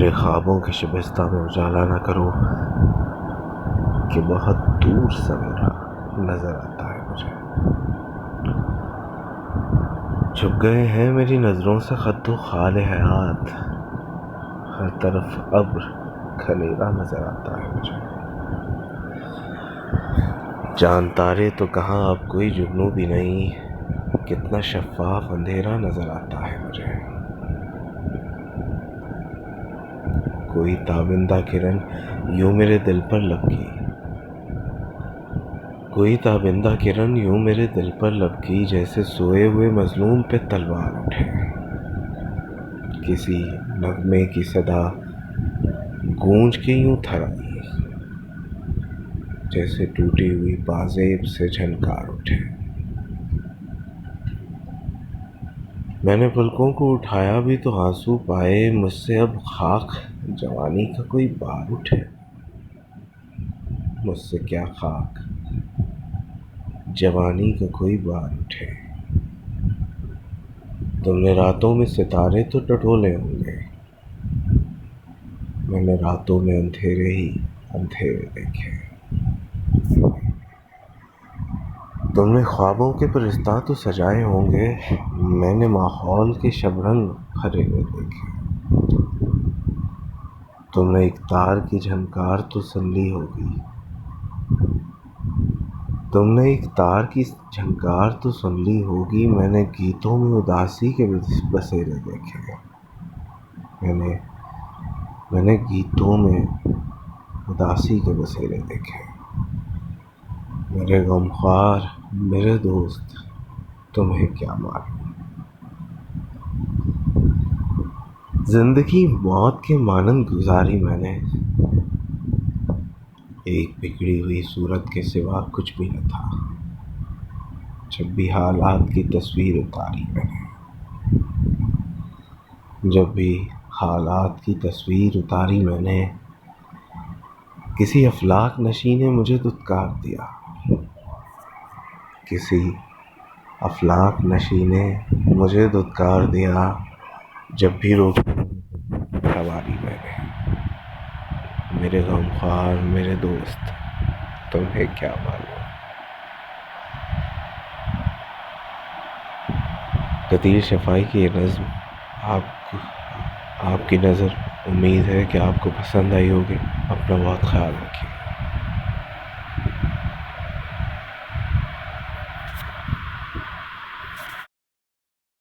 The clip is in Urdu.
میرے خوابوں کے شبستہ میں اجالا نہ کرو کہ بہت دور سویرا نظر آتا ہے مجھے. چھپ گئے ہیں میری نظروں سے خط و خال حیات، ہر طرف ابر کھلیرا نظر آتا ہے مجھے. چاند تارے تو کہاں اب کوئی جگنو بھی نہیں، کتنا شفاف اندھیرا نظر آتا ہے مجھے. کوئی تابندہ کرن یوں میرے دل پر لپکی، کوئی تابندہ کرن یوں میرے دل پر لپکی، جیسے سوئے ہوئے مظلوم پہ تلوار اٹھے. کسی نغمے کی صدا گونج کے یوں تھر آئی، جیسے ٹوٹی ہوئی پازیب سے جھنکار اٹھے. میں نے پلکوں کو اٹھایا بھی تو آنسو پائے، مجھ سے اب خاک جوانی کا کوئی بار اٹھے. مجھ سے کیا خاک جوانی کا کوئی بار اٹھے. تم نے راتوں میں ستارے تو ٹٹولے ہوں گے، میں نے راتوں میں اندھیرے ہی اندھیرے دیکھے. تم نے خوابوں کے پرستاں تو سجائے ہوں گے، میں نے ماحول کے شبرنگ بھرے ہوئے دیکھے. تم نے ایک تار کی جھنکار تو سن لی ہوگی، تم نے ایک تار کی جھنکار تو سن لی ہوگی، میں نے گیتوں میں اداسی کے بسیرے دیکھے. میں نے گیتوں میں اداسی کے بسیرے دیکھے. میرے غمخوار میرے دوست تمہیں کیا معلوم. زندگی موت کے مانند گزاری میں نے، ایک بگڑی ہوئی صورت کے سوا کچھ بھی نہ تھا. جب بھی حالات کی تصویر اتاری میں نے، جب بھی حالات کی تصویر اتاری میں نے، کسی افلاک نشیں نے مجھے دھتکار دیا، کسی افلاک نشیں نے مجھے دھتکار دیا. جب بھی روکی سواری میں نے، میرے غمخوار میرے دوست تمہیں کیا معلوم. قدیر شفائی کی یہ نظم آپ کی نظر امید ہے کہ آپ کو پسند آئی ہوگی. اپنا بہت خیال رکھیے.